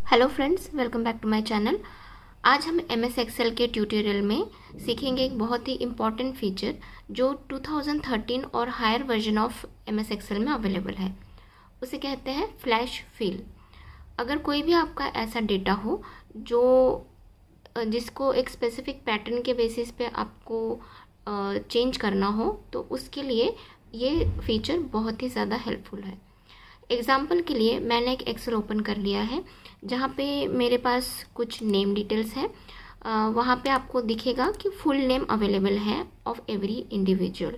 Hello friends, welcome back to my channel. आज हम MS Excel के ट्यूटोरियल में सीखेंगे एक बहुत ही इम्पॉर्टेंट फीचर जो 2013 और higher version of MS Excel में अवेलेबल है। उसे कहते हैं फ्लैश फिल। अगर कोई भी आपका ऐसा डेटा हो जो जिसको एक स्पेसिफिक पैटर्न के बेसिस पे आपको चेंज करना हो, तो उसके लिए ये फीचर बहुत ही ज़्यादा हेल्पफुल है। एग्जाम्पल के लिए मैंने एक एक्सेल ओपन कर लिया है जहाँ पे मेरे पास कुछ नेम डिटेल्स हैं। वहाँ पे आपको दिखेगा कि फुल नेम अवेलेबल है ऑफ एवरी इंडिविजुअल।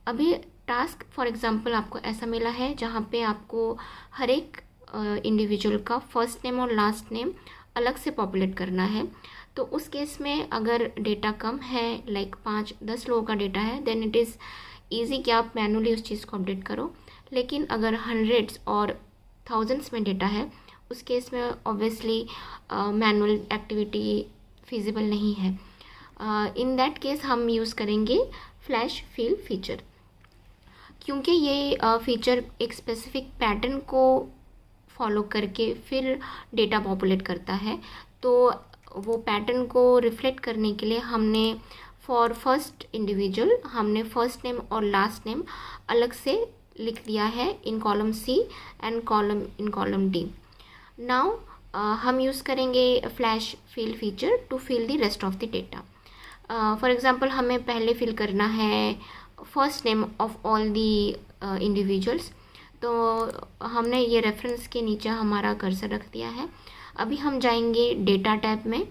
अभी टास्क फॉर एग्जांपल आपको ऐसा मिला है जहाँ पे आपको हर एक इंडिविजुअल का फर्स्ट नेम और लास्ट नेम अलग से पॉपुलेट करना है। तो उस केस में अगर डेटा कम है, लाइक 5-10 लोगों का डेटा है, देन इट इज़ ईजी कि आप मैनुअली उस चीज़ को अपडेट करो। लेकिन अगर हंड्रेड्स और थाउजेंड्स में डेटा है, उस केस में ऑब्वियसली मैनुअल एक्टिविटी फिजिबल नहीं है। इन दैट केस हम यूज़ करेंगे फ्लैश फिल फीचर, क्योंकि ये फीचर एक स्पेसिफिक पैटर्न को फॉलो करके फिर डेटा पॉपुलेट करता है। तो वो पैटर्न को रिफ्लेक्ट करने के लिए हमने फॉर फर्स्ट इंडिविजुअल हमने फर्स्ट नेम और लास्ट नेम अलग से लिख दिया है in column C and column D. Now हम यूज़ करेंगे flash fill feature to fill the rest of the data. For example हमें पहले फिल करना है first name of all the individuals. तो हमने ये रेफरेंस के नीचे हमारा कर्सर रख दिया है। अभी हम जाएंगे डेटा टैब में।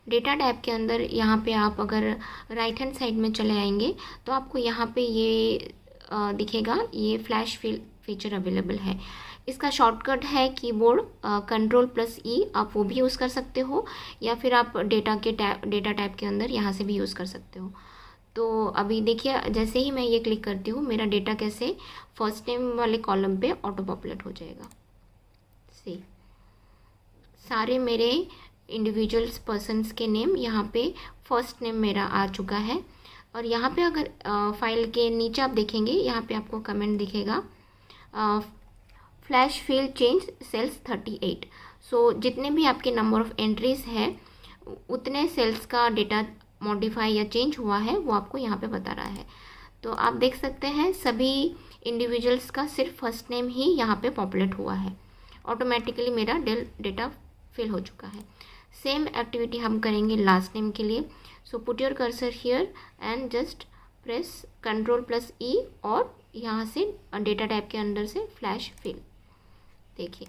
डेटा टैब के अंदर यहाँ पे आप अगर राइट हैंड साइड में चले आएंगे तो आपको यहाँ पे ये दिखेगा, ये फ्लैश फिल फीचर अवेलेबल है। इसका शॉर्टकट है कीबोर्ड Ctrl+E। आप वो भी यूज़ कर सकते हो, या फिर आप डेटा टैब के अंदर यहाँ से भी यूज़ कर सकते हो। तो अभी देखिए, जैसे ही मैं ये क्लिक करती हूँ, मेरा डेटा कैसे फर्स्ट नेम वाले कॉलम पे ऑटो पॉपुलेट हो जाएगा। सी सारे मेरे इंडिविजुअल्स पर्सन्स के नेम यहाँ पे फर्स्ट नेम मेरा आ चुका है। और यहाँ पे अगर फाइल के नीचे आप देखेंगे, यहाँ पे आपको कमेंट दिखेगा फ्लैश फिल चेंज सेल्स 38। सो जितने भी आपके नंबर ऑफ एंट्रीज है, उतने सेल्स का डेटा मॉडिफाई या चेंज हुआ है वो आपको यहाँ पे बता रहा है। तो आप देख सकते हैं सभी इंडिविजुअल्स का सिर्फ फर्स्ट नेम ही यहाँ पे पॉपुलेट हुआ है। ऑटोमेटिकली मेरा डेटा फिल हो चुका है। सेम एक्टिविटी हम करेंगे लास्ट नेम के लिए। So put your cursor here and just press Ctrl+E और यहाँ से डेटा टाइप के अंदर से फ्लैश फिल। देखिए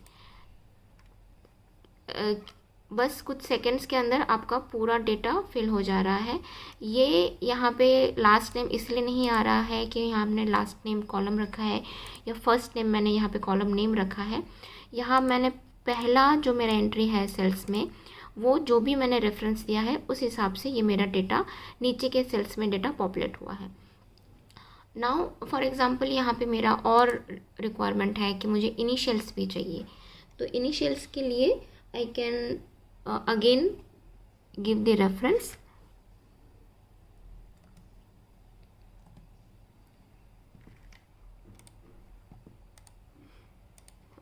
बस कुछ सेकंड्स के अंदर आपका पूरा डेटा फिल हो जा रहा है। ये यहाँ पे लास्ट नेम इसलिए नहीं आ रहा है कि यहाँ हमने लास्ट नेम कॉलम रखा है या फर्स्ट नेम मैंने यहाँ पे कॉलम नेम रखा है। यहाँ मैंने पहला जो मेरा एंट्री है सेल्स में, वो जो भी मैंने रेफरेंस दिया है उस हिसाब से ये मेरा डेटा नीचे के सेल्स में डेटा पॉपुलेट हुआ है। नाउ फॉर एग्जांपल यहाँ पे मेरा और रिक्वायरमेंट है कि मुझे इनिशियल्स भी चाहिए। तो इनिशियल्स के लिए I can again give the reference.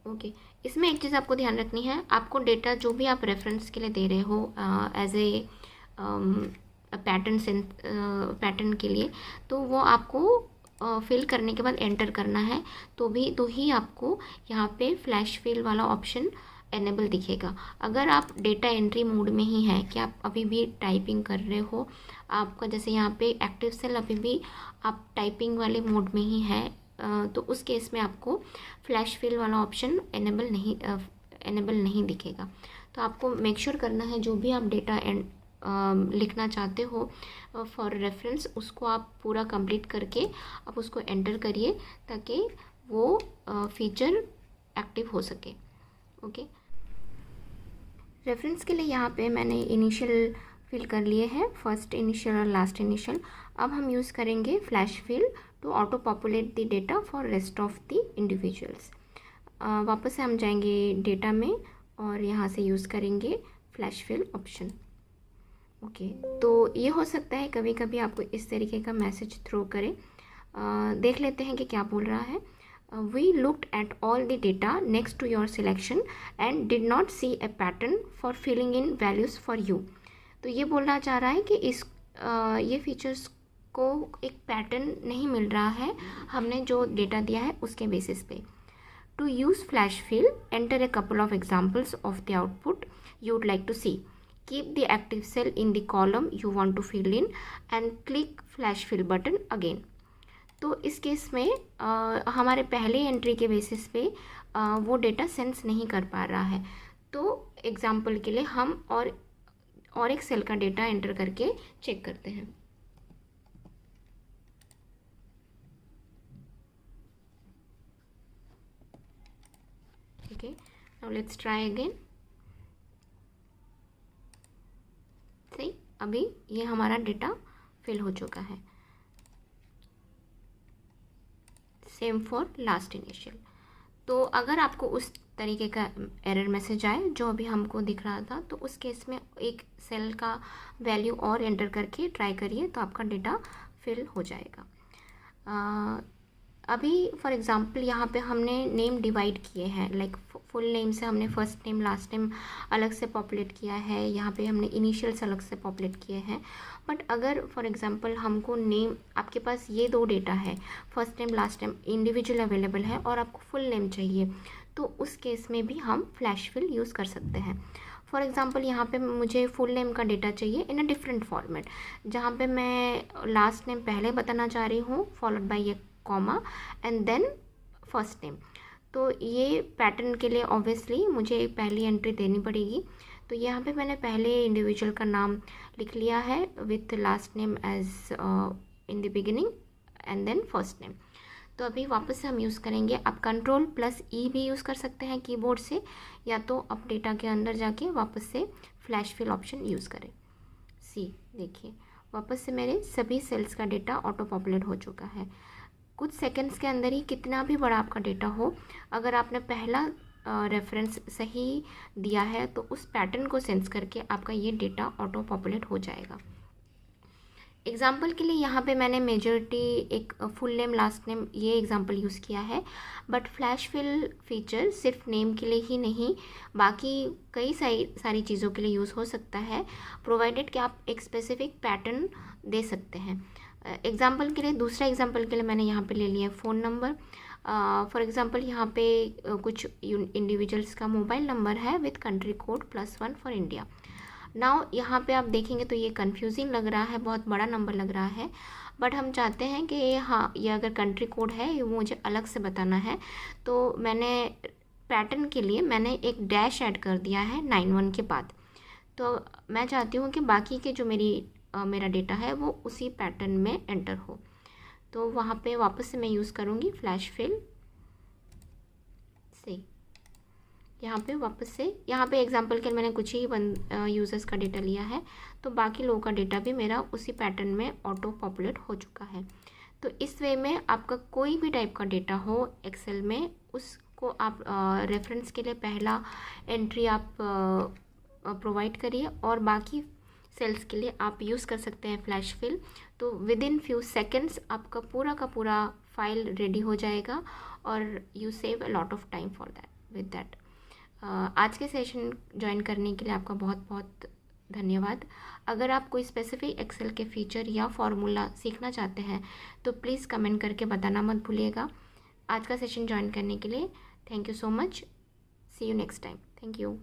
Okay, इसमें एक चीज़ आपको ध्यान रखनी है, आपको डेटा जो भी आप रेफरेंस के लिए दे रहे हो एज ए पैटर्न के लिए, तो वो आपको फिल करने के बाद एंटर करना है। तो ही आपको यहाँ पे फ्लैश फिल वाला ऑप्शन एनेबल दिखेगा। अगर आप डेटा एंट्री मोड में ही हैं कि आप अभी भी टाइपिंग कर रहे हो, आपका जैसे यहाँ पे एक्टिव सेल अभी भी आप टाइपिंग वाले मोड में ही है, तो उस केस में आपको फ्लैश फिल वाला ऑप्शन एनेबल नहीं दिखेगा। तो आपको मेक श्योर करना है जो भी आप डेटा लिखना चाहते हो फॉर रेफरेंस, उसको आप पूरा कंप्लीट करके आप उसको एंटर करिए ताकि वो फीचर एक्टिव हो सके। ओके, रेफरेंस के लिए यहाँ पे मैंने इनिशियल फिल कर लिए हैं, फर्स्ट इनिशियल और लास्ट इनिशियल। अब हम यूज़ करेंगे flash fill to auto populate the data for rest of the individuals. वापस से हम जाएंगे डेटा में और यहाँ से यूज़ करेंगे फ्लैश फिल ऑप्शन। ओके, तो ये हो सकता है कभी कभी आपको इस तरीके का मैसेज थ्रो करे। देख लेते हैं कि क्या बोल रहा है। We looked at all the data next to your selection and did not see a pattern for filling in values for you. तो ये बोलना चाह रहा है कि ये फीचर्स को एक पैटर्न नहीं मिल रहा है हमने जो डेटा दिया है उसके बेसिस पे. To use flash fill, enter a couple of examples of the output you would like to see. Keep the active cell in the column you want to fill in and click flash fill button again. तो इस case में हमारे पहले entry के basis पे वो data sense नहीं कर पा रहा है. तो एग्जाम्पल के लिए हम और एक सेल का डेटा एंटर करके चेक करते हैं. Okay, now let's try again. सही, अभी ये हमारा डेटा फिल हो चुका है. Same for last initial. तो अगर आपको उस तरीके का एरर मैसेज आए जो अभी हमको दिख रहा था, तो उस केस में एक सेल का वैल्यू और एंटर करके ट्राई करिए तो आपका डेटा फिल हो जाएगा. अभी फॉर एग्ज़ाम्पल यहाँ पे हमने नेम डिवाइड किए हैं, लाइक फुल नेम से हमने फर्स्ट नेम लास्ट नेम अलग से पॉपुलेट किया है, यहाँ पे हमने इनिशियल्स अलग से पॉपुलेट किए हैं. बट अगर फॉर एग्ज़ाम्पल हमको नेम, आपके पास ये दो डेटा है, first name last name individual available है और आपको फुल नेम चाहिए, तो उस केस में भी हम फ्लैश फिल यूज़ कर सकते हैं. फॉर एग्ज़ाम्पल यहाँ पे मुझे फुल नेम का डेटा चाहिए इन अ डिफरेंट फॉर्मेट, जहाँ पे मैं लास्ट नेम पहले बताना चाह रही हूँ followed by a comma and then first name. तो ये पैटर्न के लिए ऑब्वियसली मुझे पहली एंट्री देनी पड़ेगी. तो यहाँ पे मैंने पहले इंडिविजुअल का नाम लिख लिया है with last name as in the beginning and then first name. तो अभी वापस से हम यूज़ करेंगे. आप Ctrl+E भी यूज़ कर सकते हैं कीबोर्ड से, या तो आप डेटा के अंदर जाके वापस से फ्लैश फिल ऑप्शन यूज़ करें. देखिए वापस से मेरे सभी सेल्स का डेटा ऑटो पॉपुलेट हो चुका है. कुछ सेकंड्स के अंदर ही, कितना भी बड़ा आपका डेटा हो, अगर आपने पहला रेफरेंस सही दिया है तो उस पैटर्न को सेंस करके आपका ये डेटा ऑटो पॉपुलेट हो जाएगा. एग्जाम्पल के लिए यहाँ पे मैंने मेजॉरिटी एक फुल नेम लास्ट नेम ये एग्जाम्पल यूज़ किया है. बट फ्लैश फिल फीचर सिर्फ नेम के लिए ही नहीं, बाकी कई सारी चीज़ों के लिए यूज़ हो सकता है, प्रोवाइडेड कि आप एक स्पेसिफिक पैटर्न दे सकते हैं. एग्जाम्पल के लिए, दूसरा एग्जाम्पल के लिए मैंने यहाँ पे ले लिया फ़ोन नंबर. फॉर एग्ज़ाम्पल यहाँ पे कुछ इंडिविजुअल्स का मोबाइल नंबर है with country code +1 for India. Now यहाँ पे आप देखेंगे तो ये कंफ्यूजिंग लग रहा है, बहुत बड़ा नंबर लग रहा है. बट हम चाहते हैं कि हाँ, ये अगर कंट्री कोड है ये मुझे अलग से बताना है, तो मैंने पैटर्न के लिए मैंने एक डैश ऐड कर दिया है 91 के बाद. तो मैं चाहती हूँ कि बाकी के जो मेरा डेटा है वो उसी पैटर्न में एंटर हो. तो वहाँ पे वापस से मैं यूज़ करूँगी फ्लैश फिल से. यहाँ पे वापस से, यहाँ पे एग्जांपल के मैंने कुछ ही यूज़र्स का डेटा लिया है, तो बाकी लोगों का डेटा भी मेरा उसी पैटर्न में ऑटो पॉपुलेट हो चुका है. तो इस वे में आपका कोई भी टाइप का डेटा हो एक्सेल में, उसको आप रेफरेंस के लिए पहला एंट्री आप प्रोवाइड करिए और बाकी सेल्स के लिए आप यूज़ कर सकते हैं फ्लैश फिल. तो विद इन फ्यू सेकेंड्स आपका पूरा का पूरा फाइल रेडी हो जाएगा और you save a lot of time for that with that. आज के सेशन ज्वाइन करने के लिए आपका बहुत बहुत धन्यवाद. अगर आप कोई स्पेसिफिक एक्सेल के फीचर या फॉर्मूला सीखना चाहते हैं तो प्लीज़ कमेंट करके बताना मत भूलिएगा. आज का सेशन ज्वाइन करने के लिए thank you so much. See you next time. Thank you.